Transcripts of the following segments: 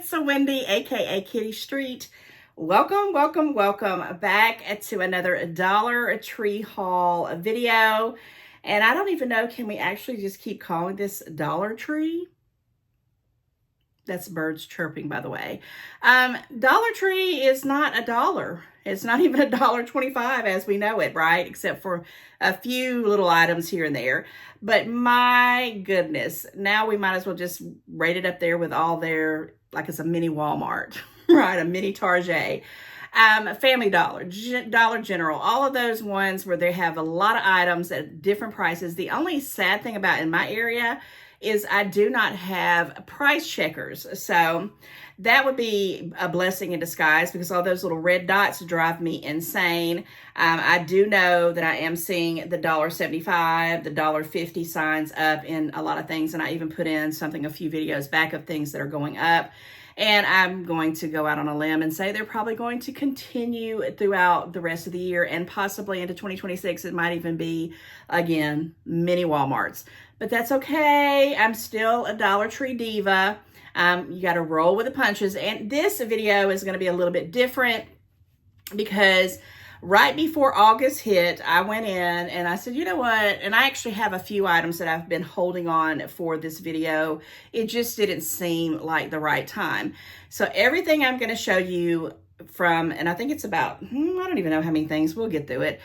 it's a Wendy, aka Kitty Street. Welcome back to another Dollar Tree haul video. And I don't even know, can we actually just keep calling this Dollar Tree? That's birds chirping, by the way. Dollar Tree is not a dollar. It's not even $1.25 as we know it, right? Except for a few little items here and there. But my goodness, now we might as well just rate it up there with all their, like it's a mini Walmart, right? A mini Target. Family Dollar, Dollar General, all of those ones where they have a lot of items at different prices. The only sad thing about in my area is I do not have price checkers. So that would be a blessing in disguise because all those little red dots drive me insane. I do know that I am seeing the $1.75, the $1.50 signs up in a lot of things. And I even put in something a few videos back of things that are going up. And I'm going to go out on a limb and say they're probably going to continue throughout the rest of the year and possibly into 2026. It might even be, again, mini Walmarts. But that's okay. I'm still a Dollar Tree diva. You got to roll with the punches. And this video is going to be a little bit different because right before August hit, I went in and I said, you know what? And I actually have a few items that I've been holding on for this video. It just didn't seem like the right time. So everything I'm going to show you from, and I think it's about, I don't even know how many things, we'll get through it,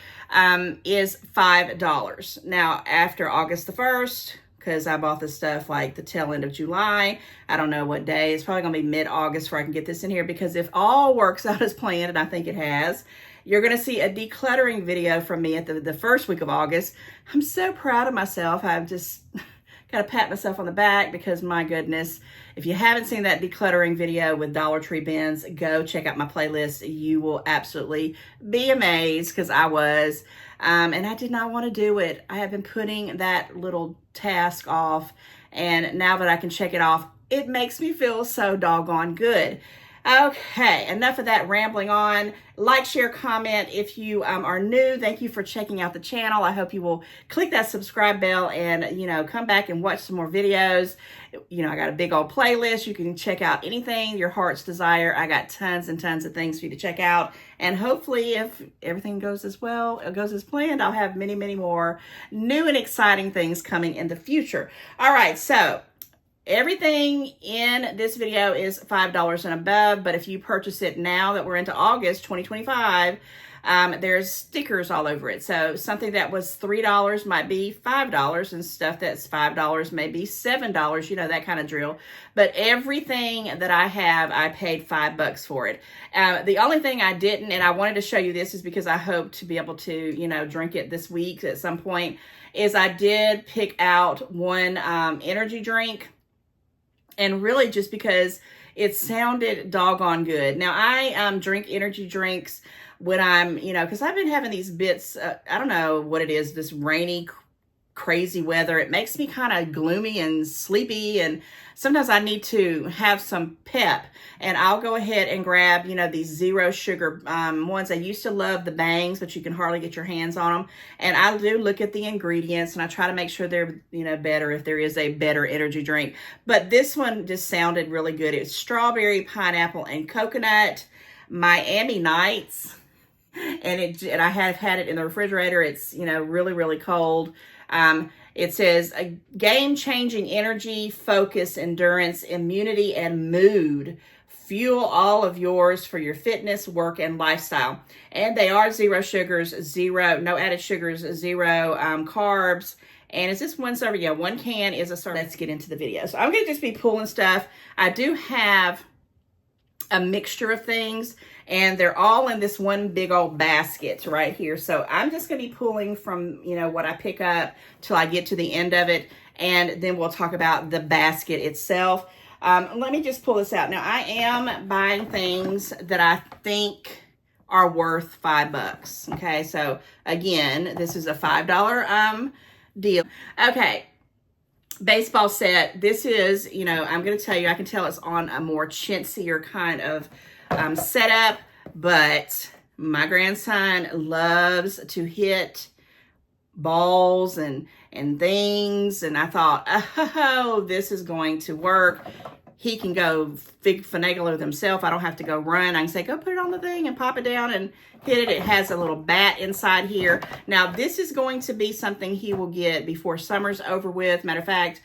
is $5. Now, after August the 1st, because I bought this stuff like the tail end of July, I don't know what day, it's probably going to be mid-August before I can get this in here, because if all works out as planned, and I think it has, you're going to see a decluttering video from me at the first week of August. I'm so proud of myself. I've just got to pat myself on the back because, my goodness, if you haven't seen that decluttering video with Dollar Tree bins, go check out my playlist. You will absolutely be amazed because I was. And I did not want to do it. I have been putting that little task off. And now that I can check it off, it makes me feel so doggone good. Okay, enough of that rambling on. Like, share, comment. If you are new, thank you for checking out the channel. I hope you will click that subscribe bell and, come back and watch some more videos. I got a big old playlist. You can check out anything your heart's desire. I got tons and tons of things for you to check out. And hopefully, if everything goes as well, it goes as planned, I'll have many, many more new and exciting things coming in the future. All right, so everything in this video is $5 and above, but if you purchase it now that we're into August 2025, there's stickers all over it. So something that was $3 might be $5, and stuff that's $5 may be $7, that kind of drill. But everything that I have, I paid $5 for it. The only thing I didn't, and I wanted to show you this is because I hope to be able to, drink it this week at some point, is I did pick out one energy drink. And really just because it sounded doggone good. Now, I drink energy drinks when I'm, because I've been having these bits, I don't know what it is, this rainy, crazy weather. It makes me kind of gloomy and sleepy, and sometimes I need to have some pep. And I'll go ahead and grab, these zero sugar ones. I used to love the Bangs, but you can hardly get your hands on them. And I do look at the ingredients, and I try to make sure they're, better if there is a better energy drink. But this one just sounded really good. It's strawberry, pineapple, and coconut. Miami Nights. And I have had it in the refrigerator. It's, really, really cold. It says a game-changing energy, focus, endurance, immunity, and mood. Fuel all of yours for your fitness, work, and lifestyle. And they are zero sugars, no added sugars, zero carbs. And it's just one serving. Yeah, one can is a serving. Let's get into the video. So I'm going to just be pulling stuff. I do have a mixture of things, and they're all in this one big old basket right here. So I'm just going to be pulling from, what I pick up till I get to the end of it. And then we'll talk about the basket itself. Let me just pull this out. Now, I am buying things that I think are worth $5. Okay, so again, this is a $5 deal. Okay, baseball set. This is, I'm going to tell you, I can tell it's on a more chintzier kind of setup, but my grandson loves to hit balls and things, and I thought, oh, this is going to work. he can go finagle with himself. I don't have to go run. I can say, go put it on the thing and pop it down and hit it. It has a little bat inside here. Now, this is going to be something he will get before summer's over with. Matter of fact,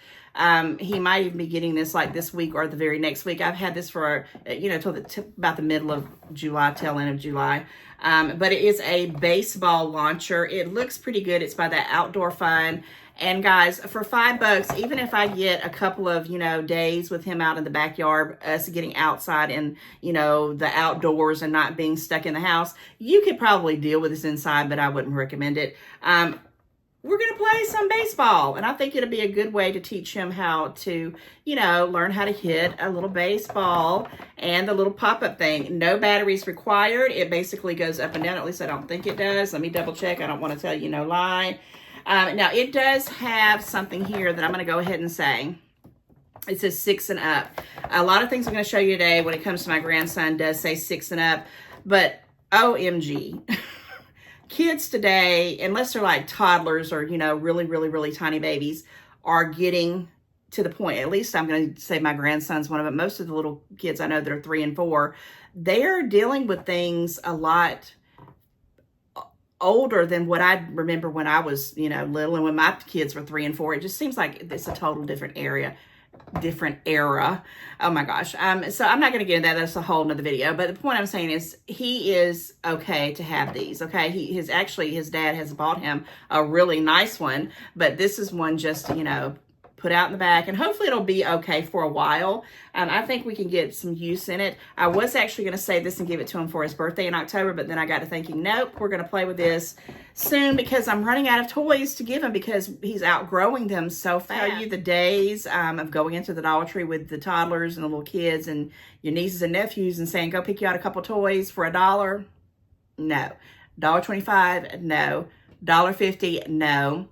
he might even be getting this like this week or the very next week. I've had this for, till about the middle of July, tail end of July. But it is a baseball launcher. It looks pretty good. It's by that Outdoor Fun. And guys, for $5, even if I get a couple of, days with him out in the backyard, us getting outside and, the outdoors and not being stuck in the house, you could probably deal with this inside, but I wouldn't recommend it. We're going to play some baseball, and I think it'll be a good way to teach him how to, learn how to hit a little baseball and the little pop-up thing. No batteries required. It basically goes up and down. At least I don't think it does. Let me double check. I don't want to tell you no lie. Now, it does have something here that I'm going to go ahead and say. It says 6 and up. A lot of things I'm going to show you today when it comes to my grandson does say 6 and up, but OMG. Kids today, unless they're like toddlers or, really, really, really tiny babies, are getting to the point, at least I'm going to say my grandson's one of them. Most of the little kids I know that are 3 and 4, they are dealing with things a lot older than what I remember when I was, little, and when my kids were 3 and 4. It just seems like it's a total different era. Oh my gosh. So I'm not going to get into that. That's a whole nother video. But the point I'm saying is he is okay to have these. Okay. His dad has bought him a really nice one, but this is one just, put out in the back, and hopefully it'll be okay for a while. I think we can get some use in it. I was actually going to save this and give it to him for his birthday in October, but then I got to thinking, nope, we're going to play with this soon because I'm running out of toys to give him because he's outgrowing them so fast. Tell you the days of going into the Dollar Tree with the toddlers and the little kids and your nieces and nephews and saying, go pick you out a couple toys for $1. No. $1.25, no. $1.50, no.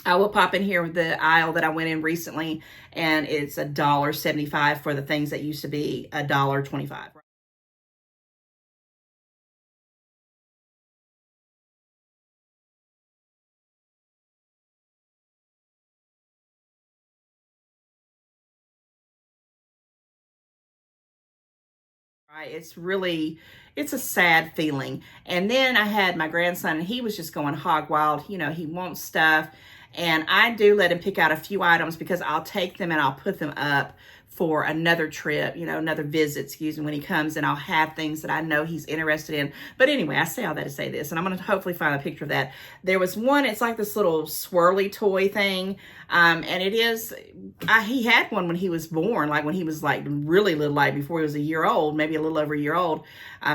I will pop in here with the aisle that I went in recently, and it's $1.75 for the things that used to be $1.25. Right, it's a sad feeling. And then I had my grandson, and he was just going hog wild. He wants stuff. And I do let him pick out a few items because I'll take them and I'll put them up for another trip, another visit, when he comes, and I'll have things that I know he's interested in. But anyway, I say all that to say this, and I'm going to hopefully find a picture of that. There was one, it's like this little swirly toy thing, and it is, he had one when he was born, like when he was like really little, like before he was a year old, maybe a little over a year old,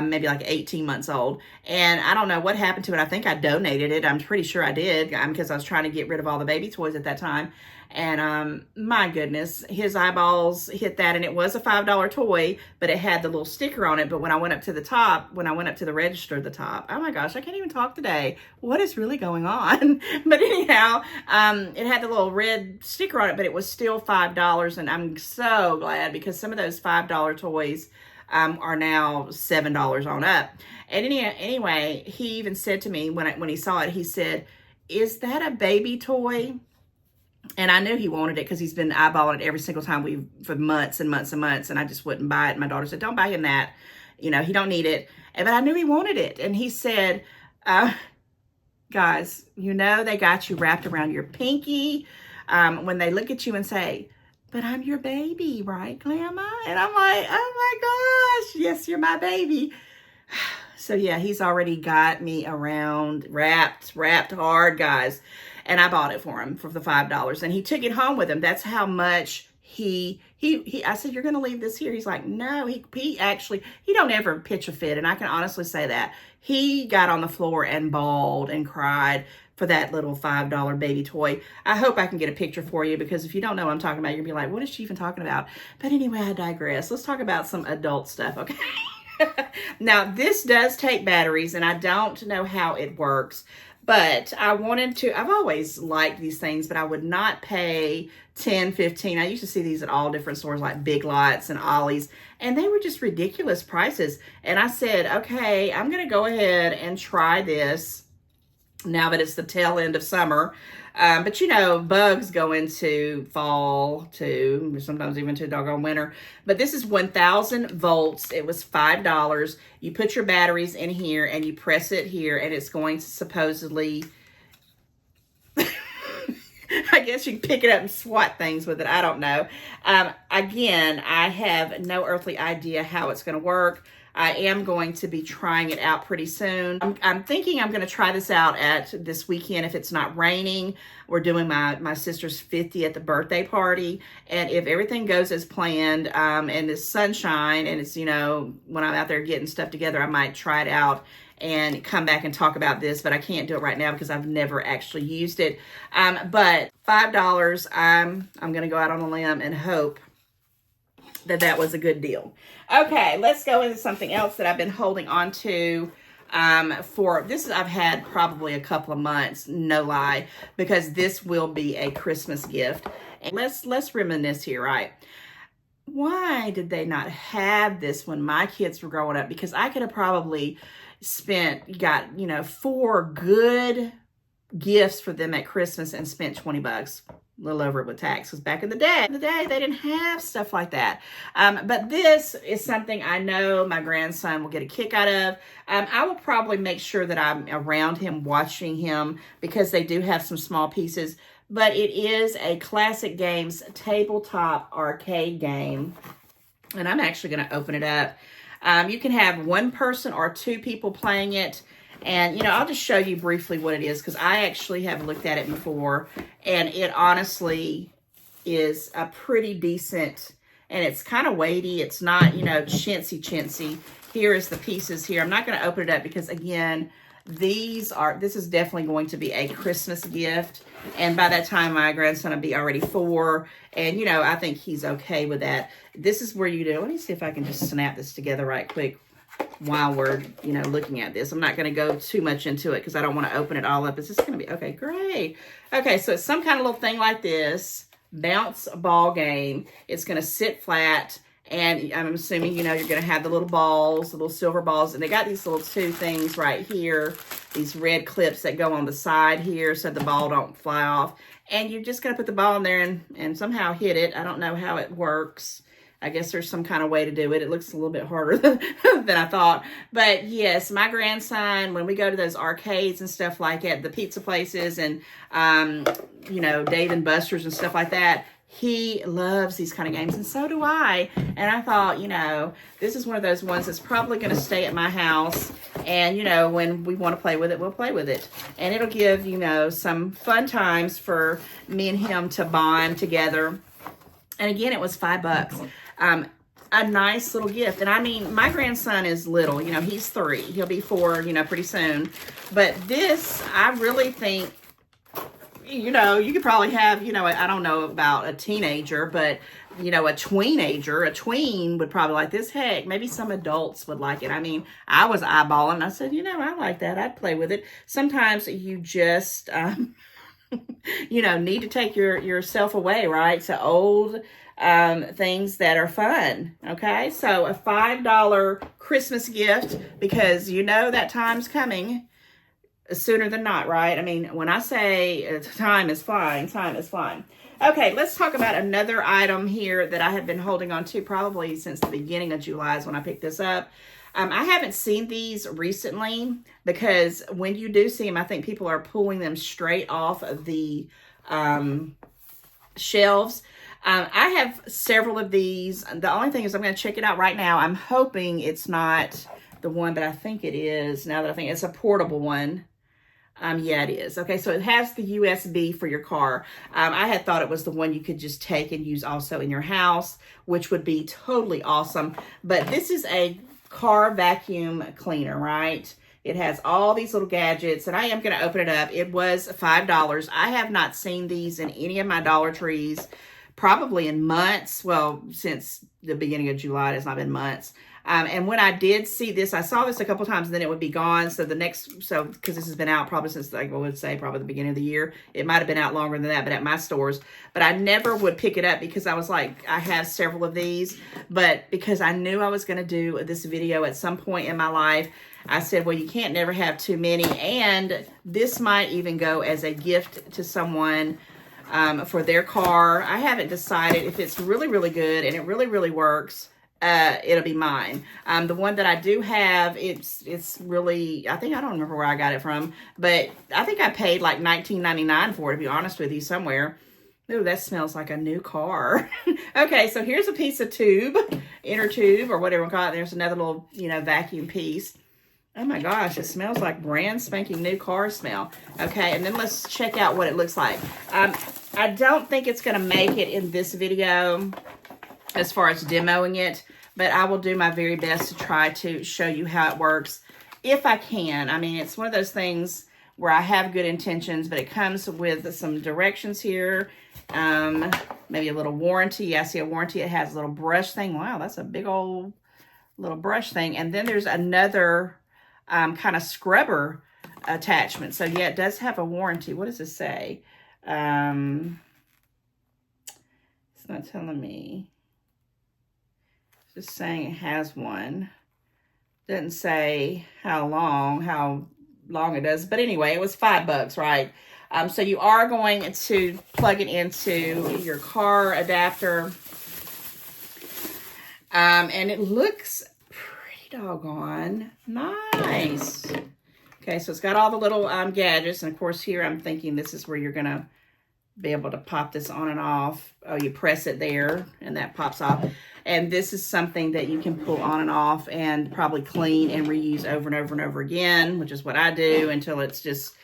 maybe like 18 months old. And I don't know what happened to it. I think I donated it. I'm pretty sure I did because I was trying to get rid of all the baby toys at that time. And my goodness, his eyeballs hit that, and it was a $5 toy, but it had the little sticker on it. But when I went up to the register at the top, oh my gosh, I can't even talk today. What is really going on? But anyhow, it had the little red sticker on it, but it was still $5. And I'm so glad because some of those $5 toys are now $7 on up. And anyway, he even said to me when he saw it, he said, "Is that a baby toy?" And I knew he wanted it because he's been eyeballing it every single time for months and months and months. And I just wouldn't buy it. My daughter said, "Don't buy him that. He don't need it." But I knew he wanted it. And he said, guys, they got you wrapped around your pinky when they look at you and say, "But I'm your baby, right, Grandma?" And I'm like, oh my gosh, yes, you're my baby. So yeah, he's already got me around, wrapped hard, guys. And I bought it for him for the $5. And he took it home with him. That's how much I said, "You're going to leave this here?" He's like, no, he don't ever pitch a fit. And I can honestly say that. He got on the floor and bawled and cried for that little $5 baby toy. I hope I can get a picture for you because if you don't know what I'm talking about, you're going to be like, what is she even talking about? But anyway, I digress. Let's talk about some adult stuff, okay? Now, this does take batteries, and I don't know how it works. But I've always liked these things, but I would not pay $10, $15. I used to see these at all different stores like Big Lots and Ollie's, and they were just ridiculous prices. And I said, okay, I'm going to go ahead and try this now that it's the tail end of summer. But you know, bugs go into fall too, sometimes even to doggone winter. But this is 1,000 volts. It was $5. You put your batteries in here and you press it here, and it's going to supposedly, I guess you can pick it up and swat things with it. I don't know. Again, I have no earthly idea how it's going to work. I am going to be trying it out pretty soon. I'm thinking I'm going to try this out at this weekend if it's not raining. We're doing my sister's 50th birthday party. And if everything goes as planned and it's sunshine and it's, you know, when I'm out there getting stuff together, I might try it out and come back and talk about this, but I can't do it right now because I've never actually used it. But $5, I'm going to go out on a limb and hope that was a good deal. Okay, let's go into something else that I've been holding on to for this. I've had probably a couple of months, no lie, because this will be a Christmas gift. And let's reminisce here, right? Why did they not have this when my kids were growing up? Because I could have probably got, you know, 4 good gifts for them at Christmas and spent $20. A little over it with tax, because back in the day they didn't have stuff like that. But this is something I know my grandson will get a kick out of. I will probably make sure that I'm around him watching him, because they do have some small pieces. But it is a Classic Games tabletop arcade game, and I'm actually going to open it up. You can have 1 person or 2 people playing it. And, you know, I'll just show you briefly what it is, because I actually have looked at it before, and it honestly is a pretty decent, and it's kind of weighty. It's not, you know, chintzy. Here is the pieces here. I'm not going to open it up because, again, this is definitely going to be a Christmas gift. And by that time, my grandson will be already 4. And, you know, I think he's okay with that. This is where you do, let me see if I can just snap this together right quick while we're, you know, looking at this. I'm not going to go too much into it because I don't want to open it all up. It's just going to be, okay, great. Okay, so it's some kind of little thing like this, bounce ball game. It's going to sit flat, and I'm assuming, you know, you're going to have the little balls, the little silver balls, and they got these little 2 things right here, these red clips that go on the side here so the ball don't fly off. And you're just going to put the ball in there and somehow hit it. I don't know how it works. I guess there's some kind of way to do it. It looks a little bit harder than I thought. But yes, my grandson, when we go to those arcades and stuff like that, the pizza places and, you know, Dave & Buster's and stuff like that, he loves these kind of games, and so do I. And I thought, you know, this is one of those ones that's probably going to stay at my house. And, you know, when we want to play with it, we'll play with it. And it'll give, you know, some fun times for me and him to bond together. And again, it was $5. A nice little gift. And I mean, my grandson is little, you know, he's 3. He'll be 4, you know, pretty soon. But this, I really think, you know, you could probably have, you know, I don't know about a teenager, but, you know, a tween would probably like this. Heck, maybe some adults would like it. I mean, I was eyeballing. I said, you know, I like that. I'd play with it. Sometimes you just, you know, need to take yourself away, right? To old things that are fun. Okay, so a $5 Christmas gift, because you know that time's coming sooner than not, right? I mean, when I say time is flying, time is flying. Okay, let's talk about another item here that I have been holding on to probably since the beginning of July is when I picked this up. I haven't seen these recently, because when you do see them, I think people are pulling them straight off of the shelves. I have several of these. The only thing is I'm going to check it out right now. I'm hoping it's not the one, but I think it is. Now that I think it's a portable one. Yeah, it is. Okay, so it has the USB for your car. I had thought it was the one you could just take and use also in your house, which would be totally awesome. But this is a car vacuum cleaner, right? It has all these little gadgets, and I am going to open it up. It was $5. I have not seen these in any of my Dollar Trees probably in months. Well, since the beginning of July, it has not been months. And when I did see this, I saw this a couple times, and then it would be gone. So because this has been out probably since, like, I would say probably the beginning of the year. It might have been out longer than that, but at my stores. But I never would pick it up because I was like, I have several of these. But because I knew I was going to do this video at some point in my life, I said, well, you can't never have too many. And this might even go as a gift to someone for their car. I haven't decided. If it's really, really good and it really, really works, it'll be mine. The one that I do have, it's really, I don't remember where I got it from, but I think I paid like $19.99 for it, to be honest with you, somewhere. Ooh, that smells like a new car. Okay, so here's a piece of tube, inner tube, or whatever we call it. There's another little, vacuum piece. Oh my gosh, it smells like brand spanking new car smell. Okay, and then let's check out what it looks like. I don't think it's going to make it in this video as far as demoing it, but I will do my very best to try to show you how it works if I can. I mean, it's one of those things where I have good intentions, but it comes with some directions here. Maybe a little warranty. Yeah, I see a warranty. It has a little brush thing. Wow, that's a big old little brush thing. And then there's another kind of scrubber attachment. So yeah, it does have a warranty. What does it say? It's not telling me. It's just saying it has one. Doesn't say how long it does. But anyway, it was $5, right? So you are going to plug it into your car adapter. And it looks pretty doggone nice. Okay, so it's got all the little gadgets. And of course here I'm thinking this is where you're going to be able to pop this on and off. Oh, you press it there and that pops off. And this is something that you can pull on and off and probably clean and reuse over and over and over again, which is what I do until it's just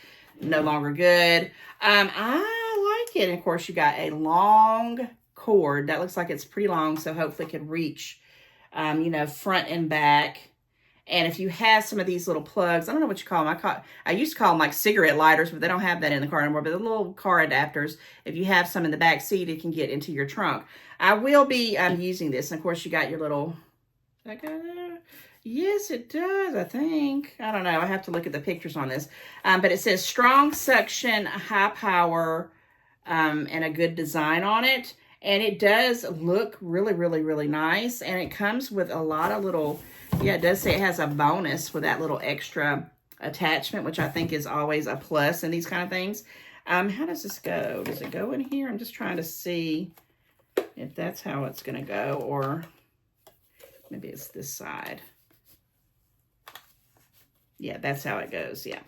no longer good. I like it. And of course, you got a long cord. That looks like it's pretty long, so hopefully it can reach, front and back. And if you have some of these little plugs, I don't know what you call them. I used to call them like cigarette lighters, but they don't have that in the car anymore. But the little car adapters, if you have some in the back seat, it can get into your trunk. I will be using this. And of course, you got your little, does that go there? Yes, it does, I think. I don't know. I have to look at the pictures on this. But it says strong suction, high power, and a good design on it. And it does look really, really, really nice. And it comes with a lot of little, yeah, it does say it has a bonus with that little extra attachment, which I think is always a plus in these kind of things. How does this go? Does it go in here? I'm just trying to see if that's how it's going to go, or maybe it's this side. Yeah, that's how it goes, yeah.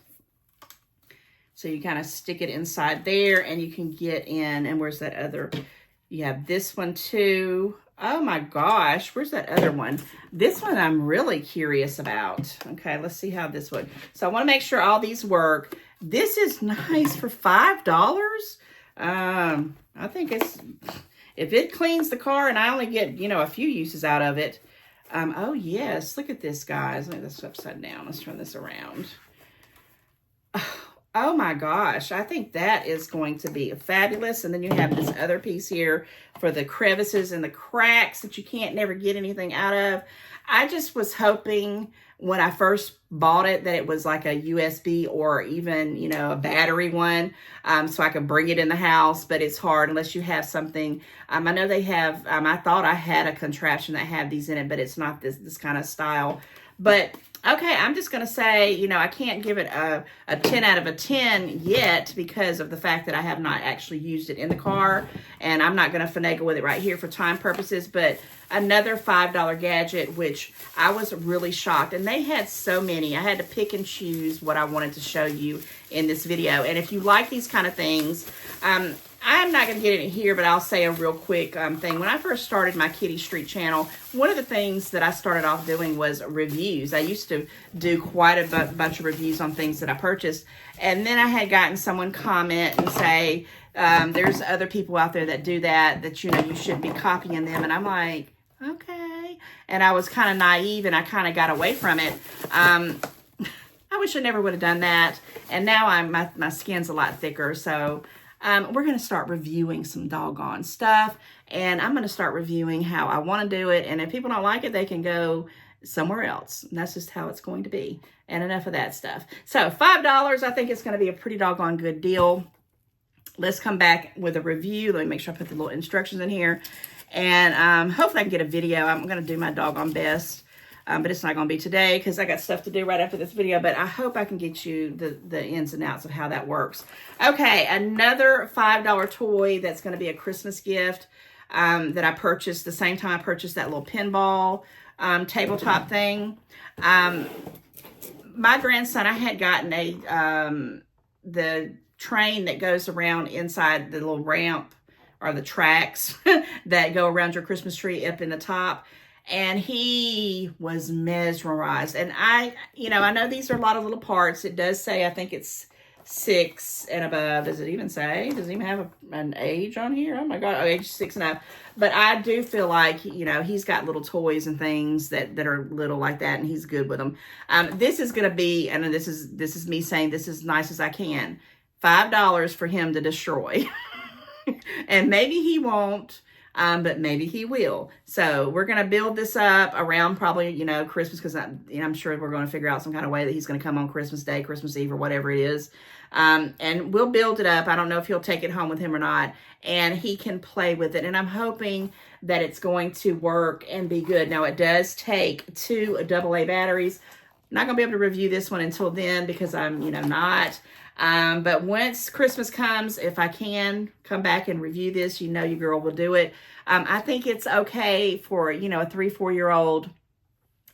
So you kind of stick it inside there and you can get in. And where's that other? You have this one too. Oh my gosh, where's that other one? This one I'm really curious about. Okay, let's see how this would. So I want to make sure all these work. This is nice for $5. I think it's, if it cleans the car and I only get, a few uses out of it. Oh yes, look at this, guys. Let me this upside down. Let's turn this around. Oh my gosh, I think that is going to be fabulous. And then you have this other piece here for the crevices and the cracks that you can't never get anything out of. I just was hoping when I first bought it that it was like a USB or even, a battery one, so I could bring it in the house, but it's hard unless you have something. I know they have, I thought I had a contraption that had these in it, but it's not this kind of style. But okay, I'm just going to say, I can't give it a 10 out of 10 yet because of the fact that I have not actually used it in the car. And I'm not going to finagle with it right here for time purposes. But another $5 gadget, which I was really shocked. And they had so many. I had to pick and choose what I wanted to show you in this video. And if you like these kind of things, I'm not going to get in here, but I'll say a real quick thing. When I first started my Kitty Street channel, one of the things that I started off doing was reviews. I used to do quite a bunch of reviews on things that I purchased. And then I had gotten someone comment and say, there's other people out there that do that you should be copying them. And I'm like, okay. And I was kind of naive and I kind of got away from it. I wish I never would have done that. And now my skin's a lot thicker. So we're going to start reviewing some doggone stuff. And I'm going to start reviewing how I want to do it. And if people don't like it, they can go somewhere else. And that's just how it's going to be. And enough of that stuff. So $5, I think it's going to be a pretty doggone good deal. Let's come back with a review. Let me make sure I put the little instructions in here. And hopefully I can get a video. I'm going to do my doggone best. but it's not going to be today because I got stuff to do right after this video, but I hope I can get you the ins and outs of how that works. Okay, another $5 toy that's going to be a Christmas gift that I purchased the same time I purchased that little pinball tabletop thing. My grandson, I had gotten the train that goes around inside the little ramp or the tracks that go around your Christmas tree up in the top. And he was mesmerized. And I know these are a lot of little parts. It does say, I think it's 6 and above. Does it even say? Does it even have an age on here? Oh my God, age 6 and up. But I do feel like, he's got little toys and things that are little like that, and he's good with them. This is going to be, and this is me saying this as nice as I can, $5 for him to destroy. And maybe he won't, but maybe he will. So we're going to build this up around probably, Christmas, because I'm sure we're going to figure out some kind of way that he's going to come on Christmas Day, Christmas Eve, or whatever it is. And we'll build it up. I don't know if he'll take it home with him or not, and he can play with it. And I'm hoping that it's going to work and be good. Now, it does take 2 AA batteries. I'm not going to be able to review this one until then because I'm, not. But once Christmas comes, if I can come back and review this, your girl will do it. I think it's okay for, a 3-4-year-old.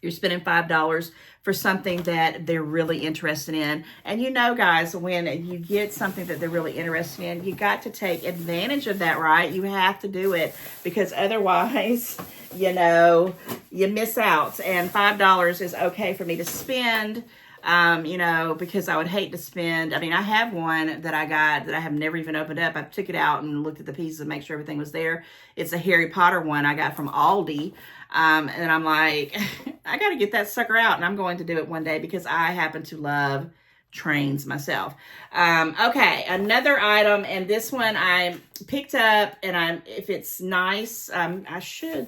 You're spending $5 for something that they're really interested in. And guys, when you get something that they're really interested in, you got to take advantage of that, right? You have to do it because otherwise, you miss out. And $5 is okay for me to spend. Because I would hate to spend, I have one that I got that I have never even opened up. I took it out and looked at the pieces and make sure everything was there. It's a Harry Potter one I got from Aldi. And I'm like, I got to get that sucker out, and I'm going to do it one day because I happen to love trains myself. Okay, another item, and this one I picked up, and if it's nice, I should...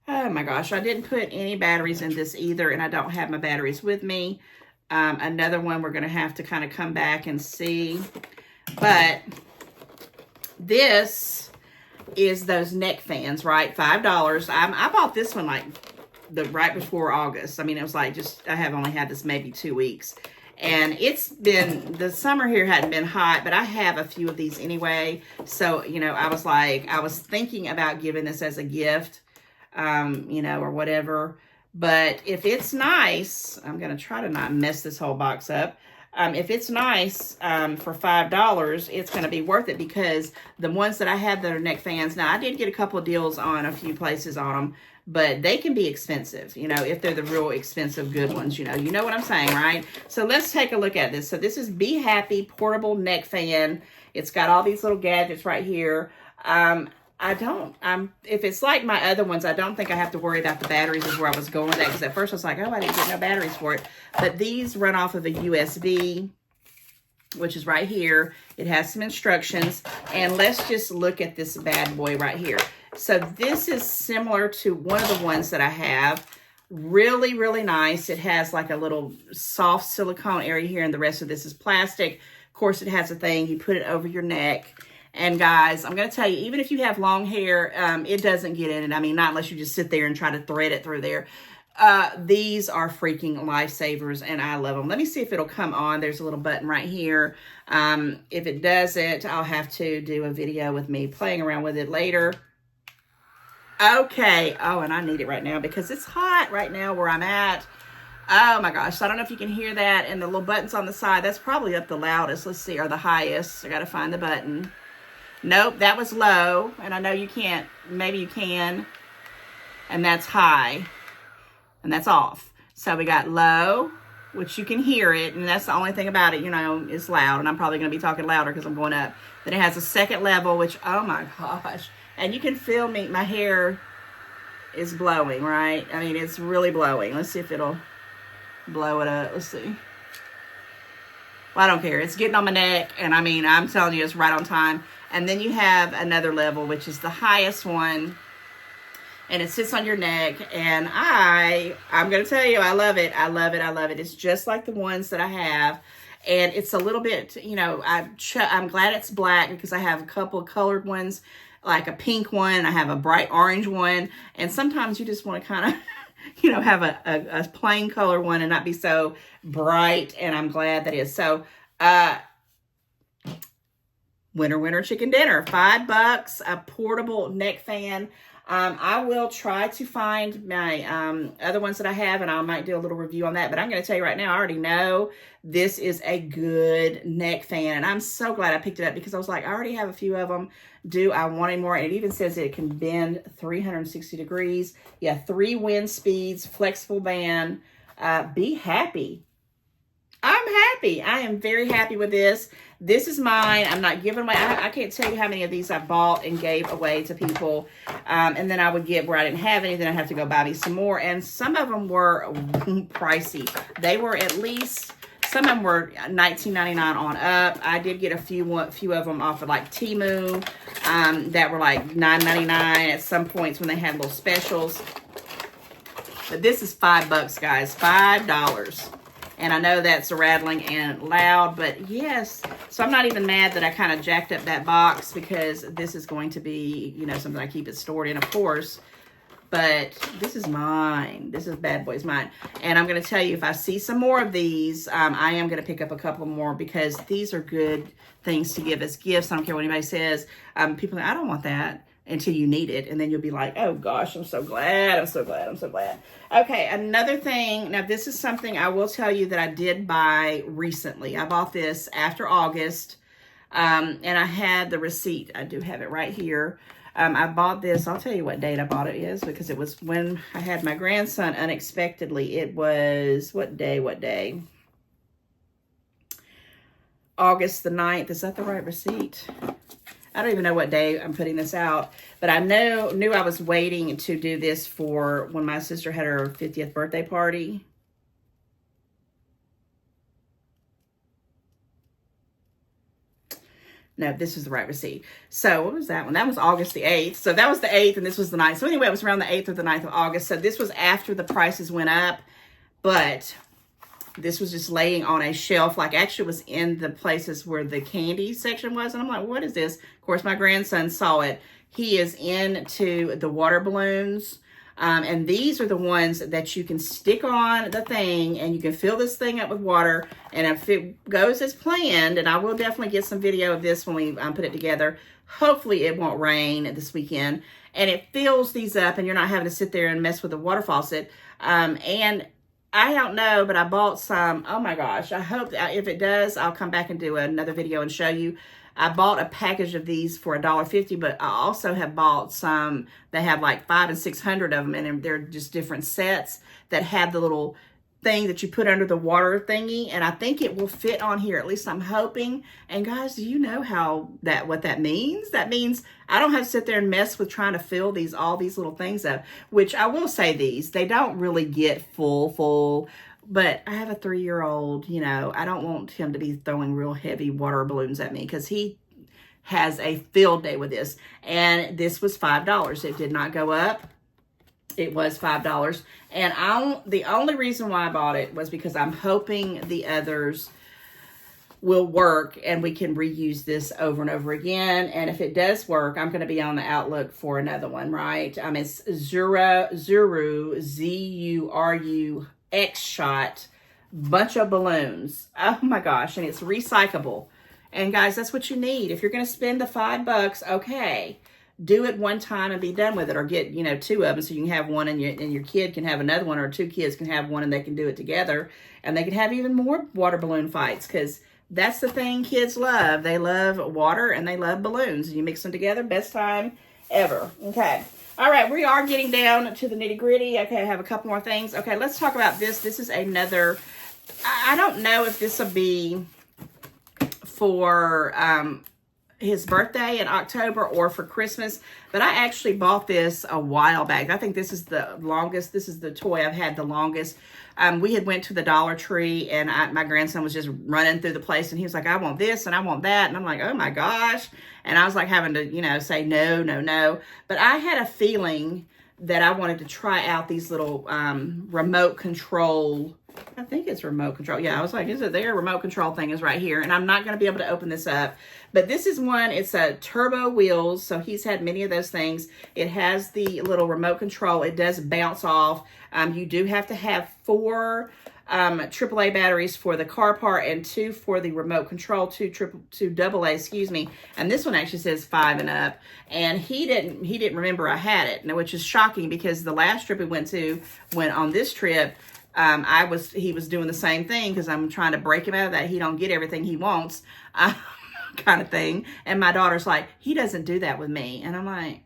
Oh my gosh, I didn't put any batteries in this either, and I don't have my batteries with me. Another one we're going to have to kind of come back and see. But this is those neck fans, right? $5. I bought this one like right before August. It was like I have only had this maybe 2 weeks. And the summer here hadn't been hot, but I have a few of these anyway. So, I was thinking about giving this as a gift. Or whatever. But if it's nice, I'm going to try to not mess this whole box up. If it's nice for $5, it's going to be worth it because the ones that I have that are neck fans, now I did get a couple of deals on a few places on them, but they can be expensive, if they're the real expensive good ones, you know what I'm saying, right? So let's take a look at this. So this is Be Happy Portable Neck Fan. It's got all these little gadgets right here. If it's like my other ones, I don't think I have to worry about the batteries is where I was going with that. Because at first I was like, oh, I didn't get no batteries for it. But these run off of a USB, which is right here. It has some instructions. And let's just look at this bad boy right here. So this is similar to one of the ones that I have. Really, really nice. It has like a little soft silicone area here, and the rest of this is plastic. Of course, it has a thing. You put it over your neck. And guys, I'm going to tell you, even if you have long hair, it doesn't get in it. Not unless you just sit there and try to thread it through there. These are freaking lifesavers, and I love them. Let me see if it'll come on. There's a little button right here. If it doesn't, I'll have to do a video with me playing around with it later. Okay. Oh, and I need it right now because it's hot right now where I'm at. Oh my gosh. So I don't know if you can hear that. And the little buttons on the side, that's probably up the loudest. Let's see, or the highest. I got to find the button. Nope, that was low, and I know you can't, maybe you can, and that's high, and that's off. So we got low, which you can hear it, and that's the only thing about it, it's loud, and I'm probably going to be talking louder because I'm going up. Then it has a second level, which, oh my gosh, and you can feel my hair is blowing, right? It's really blowing. Let's see if it'll blow it up. Let's see. Well, I don't care. It's getting on my neck, and I'm telling you, it's right on time. And then you have another level, which is the highest one, and it sits on your neck. And I'm going to tell you, I love it. I love it. I love it. It's just like the ones that I have, and it's a little bit, I'm glad it's black because I have a couple of colored ones, like a pink one. I have a bright orange one, and sometimes you just want to kind of you know, have a plain color one and not be so bright. And I'm glad that is. So, winner chicken dinner, $5, a portable neck fan. I will try to find my other ones that I have, and I might do a little review on that. But I'm going to tell you right now, I already know this is a good neck fan. And I'm so glad I picked it up because I was like, I already have a few of them. Do I want any more? And it even says it can bend 360 degrees. Yeah, 3 wind speeds, flexible band. Be happy. I'm happy. I am very happy with this. This is mine. I'm not giving away. I can't tell you how many of these I bought and gave away to people. And then I would get where I didn't have any. Then I'd have to go buy me some more. And some of them were pricey. They were at least, some of them were $19.99 on up. I did get a few of them off of like Temu that were like $9.99 at some points when they had little specials. But this is $5, guys. $5. And I know that's rattling and loud, but yes. So I'm not even mad that I kind of jacked up that box because this is going to be, you know, something I keep it stored in, of course. But this is mine. This is bad boy's mine. And I'm going to tell you, if I see some more of these, I am going to pick up a couple more because these are good things to give as gifts. I don't care what anybody says. People think, I don't want that, until you need it. And then you'll be like, oh gosh, I'm so glad. I'm so glad. I'm so glad. Okay, another thing. Now, this is something I will tell you that I did buy recently. I bought this after August. And I had the receipt. I do have it right here. I bought this. I'll tell you what date I bought it is because it was when I had my grandson unexpectedly. It was, what day? August the 9th. Is that the right receipt? I don't even know what day I'm putting this out, but I knew I was waiting to do this for when my sister had her 50th birthday party. No, this is the right receipt. So what was that one? That was August the 8th. So that was the 8th and this was the 9th. So anyway, it was around the 8th or the 9th of August. So this was after the prices went up, but this was just laying on a shelf, like actually was in the places where the candy section was. And I'm like, what is this? Of course, my grandson saw it. He is into the water balloons. And these are the ones that you can stick on the thing and you can fill this thing up with water. And if it goes as planned, and I will definitely get some video of this when we put it together. Hopefully it won't rain this weekend. And it fills these up and you're not having to sit there and mess with the water faucet. And I don't know, but I bought some. Oh my gosh. I hope that if it does, I'll come back and do another video and show you. I bought a package of these for $1.50, but I also have bought some that have like 500 and 600 of them, and they're just different sets that have the little thing that you put under the water thingy, and I think it will fit on here. At least I'm hoping. And guys, do you know what that means? That means I don't have to sit there and mess with trying to fill all these little things up, which I will say they don't really get full, but I have a 3-year-old, you know, I don't want him to be throwing real heavy water balloons at me because he has a field day with this. And this was $5. It did not go up. It was $5. And the only reason why I bought it was because I'm hoping the others will work and we can reuse this over and over again. And if it does work, I'm going to be on the outlook for another one, right? It's Zuru, Z-U-R-U X-Shot, bunch of balloons. Oh my gosh. And it's recyclable. And guys, that's what you need. If you're going to spend the $5, okay, do it one time and be done with it, or get, you know, 2 of them so you can have one and your kid can have another one, or 2 kids can have one and they can do it together, and they can have even more water balloon fights, because that's the thing kids love. They love water and they love balloons. You mix them together, best time ever. Okay. All right, we are getting down to the nitty gritty. Okay, I have a couple more things. Okay, let's talk about this. This is another, I don't know if this will be for his birthday in October or for Christmas, but I actually bought this a while back. I think this is the longest. This is the toy I've had the longest. We had went to the Dollar Tree, and my grandson was just running through the place, and he was like, I want this and I want that. And I'm like, oh my gosh. And I was like having to, you know, say no. But I had a feeling that I wanted to try out these little remote control. I think it's remote control. Yeah, I was like, is it there? Remote control thing is right here. And I'm not going to be able to open this up. But this is one. It's a turbo wheels. So he's had many of those things. It has the little remote control. It does bounce off. You do have to have 4 AAA batteries for the car part and 2 for the remote control, 2 AA, excuse me. And this one actually says 5 and up. And he didn't remember I had it, which is shocking because the last trip we went on this trip, he was doing the same thing because I'm trying to break him out of that. He don't get everything he wants, kind of thing. And my daughter's like, he doesn't do that with me. And I'm like,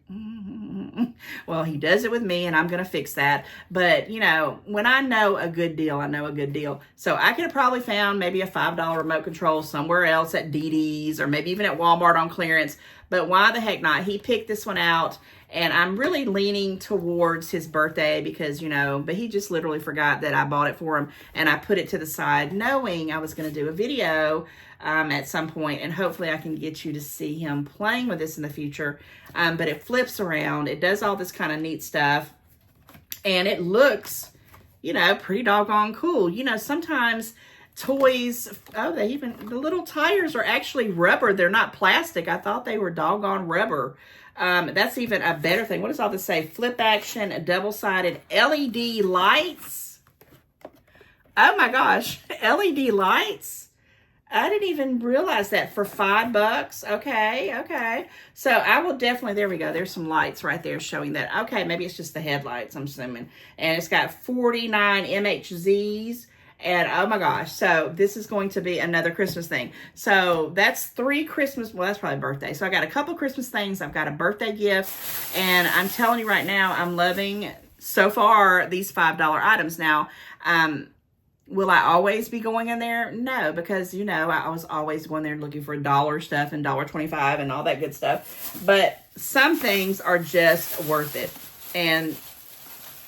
well, he does it with me and I'm going to fix that. But, you know, when I know a good deal, I know a good deal. So I could have probably found maybe a $5 remote control somewhere else at DD's or maybe even at Walmart on clearance. But why the heck not? He picked this one out. And I'm really leaning towards his birthday because, you know, but he just literally forgot that I bought it for him. And I put it to the side knowing I was going to do a video at some point. And hopefully I can get you to see him playing with this in the future. But it flips around. It does all this kind of neat stuff. And it looks, you know, pretty doggone cool. You know, sometimes toys, the little tires are actually rubber. They're not plastic. I thought they were doggone rubber. That's even a better thing. What does all this say? Flip action, double-sided LED lights. Oh my gosh, LED lights. I didn't even realize that for $5. Okay. So I will definitely, there we go. There's some lights right there showing that. Okay, maybe it's just the headlights, I'm assuming. And it's got 49 MHZs. And oh my gosh, so this is going to be another Christmas thing. So that's 3 Christmas, well, that's probably birthday. So I got a couple Christmas things. I've got a birthday gift. And I'm telling you right now, I'm loving, so far, these $5 items. Now, will I always be going in there? No, because, you know, I was always going there looking for $1 stuff and $1.25 and all that good stuff. But some things are just worth it. And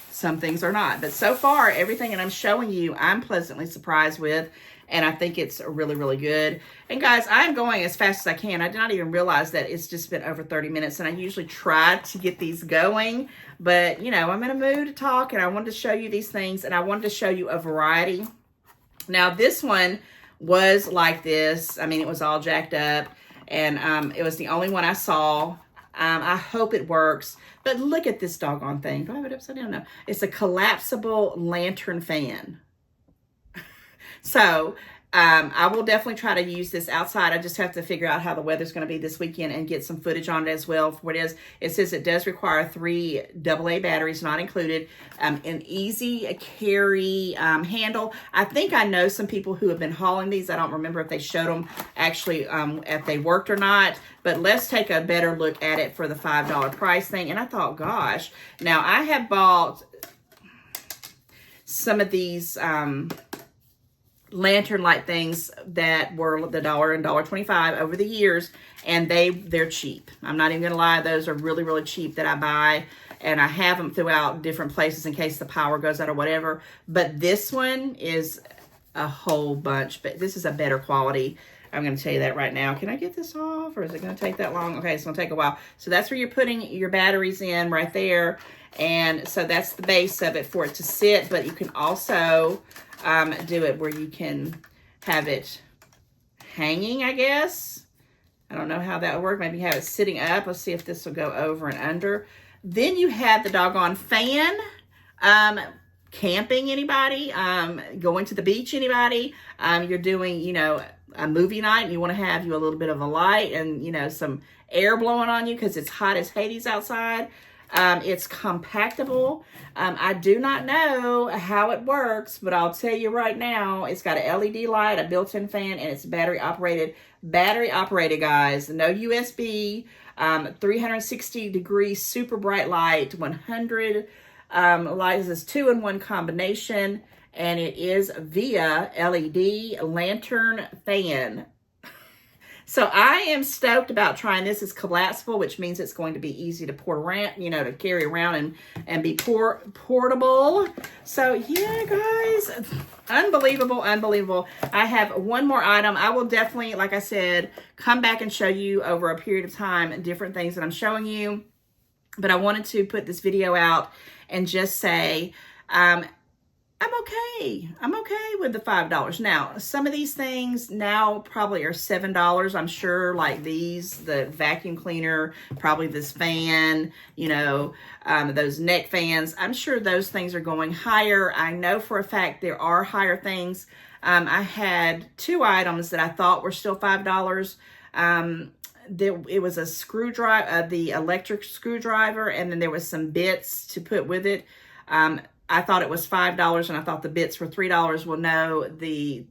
some things are not. But so far, everything that I'm showing you, I'm pleasantly surprised with. And I think it's really, really good. And guys, I'm going as fast as I can. I did not even realize that it's just been over 30 minutes. And I usually try to get these going. But, you know, I'm in a mood to talk. And I wanted to show you these things. And I wanted to show you a variety. Now, this one was like this. I mean, it was all jacked up. And it was the only one I saw. I hope it works. But look at this doggone thing. Do I have it upside down? No. It's a collapsible lantern fan. So, I will definitely try to use this outside. I just have to figure out how the weather's going to be this weekend and get some footage on it as well for what it is. It says it does require 3 AA batteries, not included. An easy carry handle. I think I know some people who have been hauling these. I don't remember if they showed them actually if they worked or not. But let's take a better look at it for the $5 price thing. And I thought, gosh. Now, I have bought some of these lantern light things that were the $1 and $1.25 over the years, and they're cheap. I'm not even gonna lie, those are really, really cheap that I buy, and I have them throughout different places in case the power goes out or whatever. But this one is a whole bunch, but this is a better quality. I'm going to tell you that right now. Can I get this off, or is it going to take that long? Okay, it's going to take a while. So that's where you're putting your batteries in right there. And so that's the base of it for it to sit. But you can also do it where you can have it hanging, I guess. I don't know how that would work. Maybe have it sitting up. Let's see if this will go over and under. Then you have the doggone fan. Camping, anybody? Going to the beach, anybody? You're doing, you know, a movie night and you want to have you a little bit of a light and, you know, some air blowing on you because it's hot as Hades outside. It's compactable. I do not know how it works, but I'll tell you right now, it's got an LED light, a built-in fan, and it's battery operated. Battery operated, guys. No USB, 360-degree super bright light, 100 lights. Is 2-in-1 combination, and it is via LED lantern fan. So I am stoked about trying this. It's collapsible, which means it's going to be easy to port around, you know, to carry around and be portable. So yeah, guys, unbelievable, unbelievable. I have one more item. I will definitely, like I said, come back and show you over a period of time different things that I'm showing you. But I wanted to put this video out and just say, I'm okay. I'm okay with the $5. Now, some of these things now probably are $7. I'm sure, like these, the vacuum cleaner, probably this fan, you know, those neck fans. I'm sure those things are going higher. I know for a fact there are higher things. I had 2 items that I thought were still $5. It was a screwdriver, the electric screwdriver, and then there was some bits to put with it. I thought it was $5 and I thought the bits were $3. Well, no, the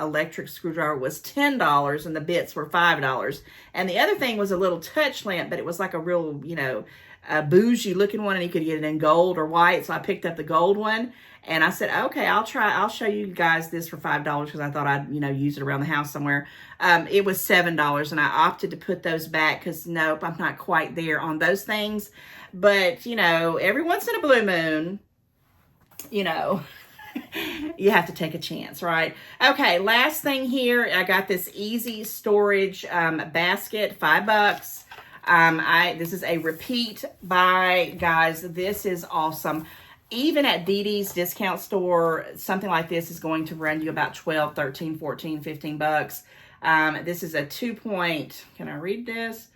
electric screwdriver was $10 and the bits were $5. And the other thing was a little touch lamp, but it was like a real, you know, a bougie looking one, and you could get it in gold or white. So I picked up the gold one and I said, okay, I'll show you guys this for $5 because I thought I'd, you know, use it around the house somewhere. It was $7 and I opted to put those back because nope, I'm not quite there on those things. But, you know, every once in a blue moon, you know, you have to take a chance, right? Okay, last thing here, I got this easy storage basket, $5. This is a repeat buy, guys. This is awesome. Even at DD's discount store, something like this is going to run you about 12, 13, 14, 15 bucks. This is a can I read this?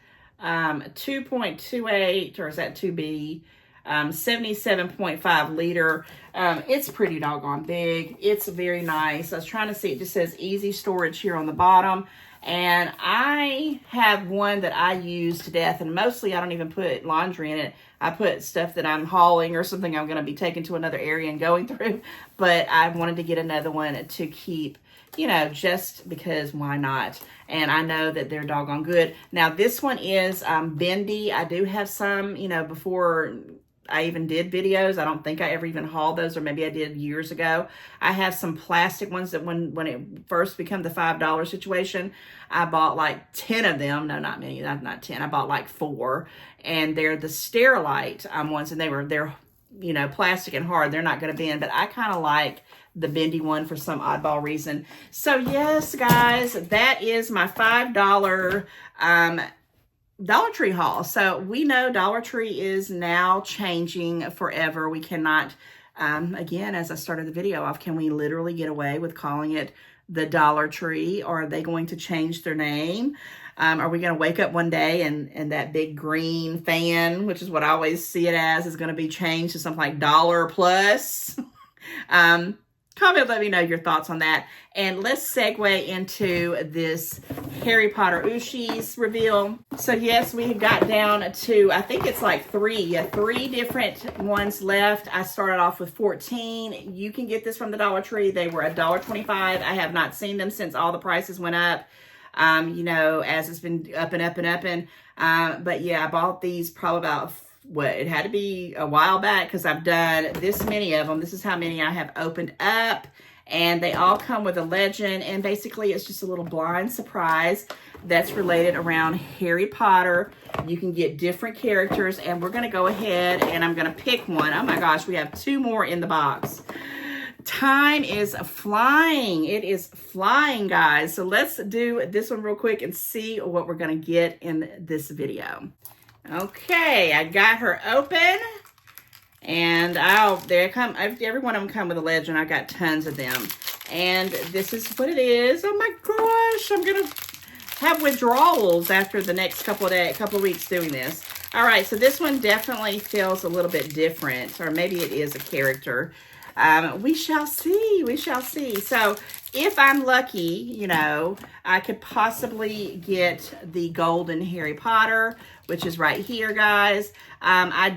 2.28, or is that 2B? 77.5 liter. It's pretty doggone big. It's very nice. I was trying to see, it just says easy storage here on the bottom. And I have one that I use to death, and mostly I don't even put laundry in it. I put stuff that I'm hauling or something I'm going to be taking to another area and going through. But I wanted to get another one to keep, you know, just because why not? And I know that they're doggone good. Now, this one is bendy. I do have some, you know, before I even did videos. I don't think I ever even hauled those, or maybe I did years ago. I have some plastic ones that when it first became the $5 situation, I bought like 10 of them. No, not many, not 10. I bought like 4, and they're the Sterilite ones, and they're, you know, plastic and hard. They're not going to bend, but I kind of like the bendy one for some oddball reason. So yes, guys, that is my $5 Dollar Tree haul. So we know Dollar Tree is now changing forever. We cannot, again, as I started the video off, can we literally get away with calling it the Dollar Tree, or are they going to change their name? Are we going to wake up one day and that big green fan, which is what I always see it as, is going to be changed to something like Dollar Plus? Comment, let me know your thoughts on that. And let's segue into this Harry Potter OOSHIES reveal. So yes, we got down to, I think it's like 3 different ones left. I started off with 14. You can get this from the Dollar Tree. They were $1.25. I have not seen them since all the prices went up. You know, as it's been up and up and up. And, but yeah, I bought these probably about, it had to be a while back, because I've done this many of them. This is how many I have opened up, and they all come with a legend, and basically it's just a little blind surprise that's related around Harry Potter. You can get different characters, and we're going to go ahead and I'm going to pick one. Oh my gosh, we have 2 more in the box. Time is flying. It is flying, guys. So let's do this one real quick and see what we're going to get in this video. Okay, I got her open, and there come, every one of them come with a legend. I got tons of them, and this is what it is. Oh my gosh, I'm gonna have withdrawals after the next couple of weeks doing this. All right, so this one definitely feels a little bit different, or maybe it is a character. We shall see. We shall see. So if I'm lucky, you know, I could possibly get the golden Harry Potter, which is right here, guys. I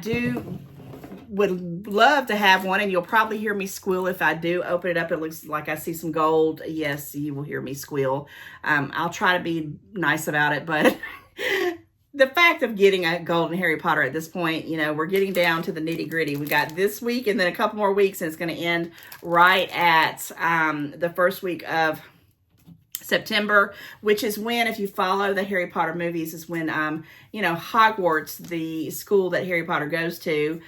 would love to have one, and you'll probably hear me squeal if I do open it up. It looks like I see some gold. Yes, you will hear me squeal. I'll try to be nice about it, but the fact of getting a golden Harry Potter at this point, you know, we're getting down to the nitty gritty. We got this week and then a couple more weeks, and it's going to end right at the first week of September, which is when, if you follow the Harry Potter movies, is when, you know, Hogwarts, the school that Harry Potter goes to,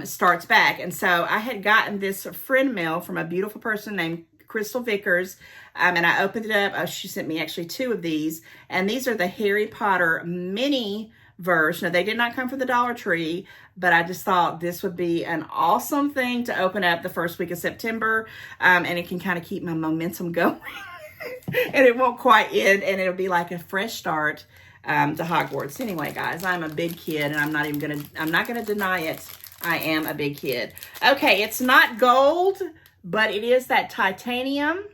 starts back. And so I had gotten this friend mail from a beautiful person named Crystal Vickers, and I opened it up. She sent me actually 2 of these, and these are the Harry Potter mini Miniverse. Now, they did not come from the Dollar Tree, but I just thought this would be an awesome thing to open up the first week of September, and it can kind of keep my momentum going. And it won't quite end, and it'll be like a fresh start to Hogwarts. Anyway, guys, I'm a big kid, and I'm not gonna deny it. I am a big kid. Okay, it's not gold, but it is that titanium.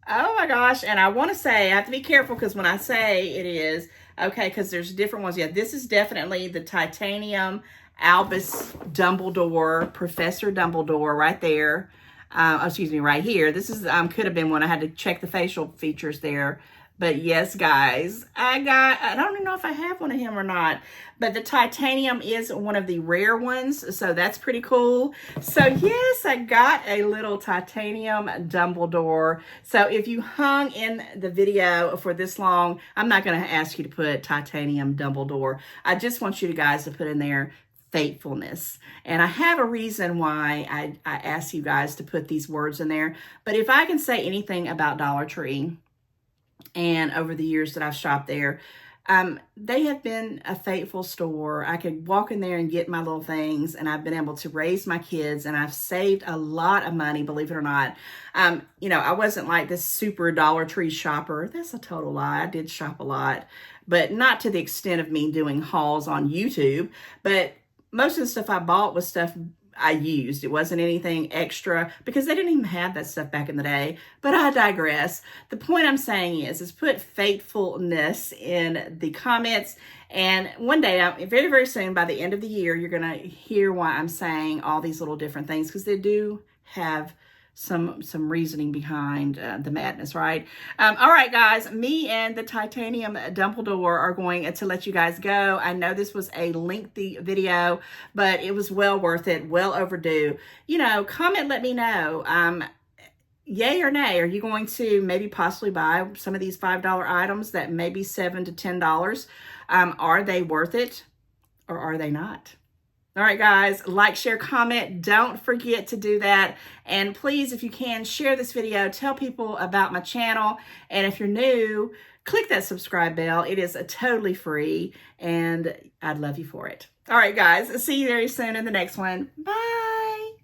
Oh my gosh, and I want to say, I have to be careful because when I say it is, okay, because there's different ones. Yeah, this is definitely the titanium Albus Dumbledore, Professor Dumbledore right there. Excuse me, right here. This is, could have been one. I had to check the facial features there. But yes, guys, I don't even know if I have one of him or not, but the titanium is one of the rare ones, so that's pretty cool. So yes, I got a little titanium Dumbledore. So if you hung in the video for this long, I'm not going to ask you to put titanium Dumbledore. I just want you guys to put in there faithfulness. And I have a reason why I asked you guys to put these words in there. But if I can say anything about Dollar Tree, and over the years that I've shopped there, they have been a faithful store. I could walk in there and get my little things, and I've been able to raise my kids, and I've saved a lot of money, believe it or not. You know, I wasn't like this super Dollar Tree shopper. That's a total lie. I did shop a lot, but not to the extent of me doing hauls on YouTube. But most of the stuff I bought was stuff I used. It wasn't anything extra because they didn't even have that stuff back in the day. But I digress. The point I'm saying is put faithfulness in the comments. And one day, very, very soon, by the end of the year, you're going to hear why I'm saying all these little different things, because they do have some reasoning behind the madness, right? All right, guys, me and the titanium Dumbledore are going to let you guys go. I know this was a lengthy video, but it was well worth it, well overdue. You know, comment, let me know. Yay or nay, are you going to maybe possibly buy some of these $5 items that may be $7 to $10? Are they worth it or are they not? All right, guys, like, share, comment. Don't forget to do that. And please, if you can, share this video. Tell people about my channel. And if you're new, click that subscribe bell. It is totally free, and I'd love you for it. All right, guys, see you very soon in the next one. Bye.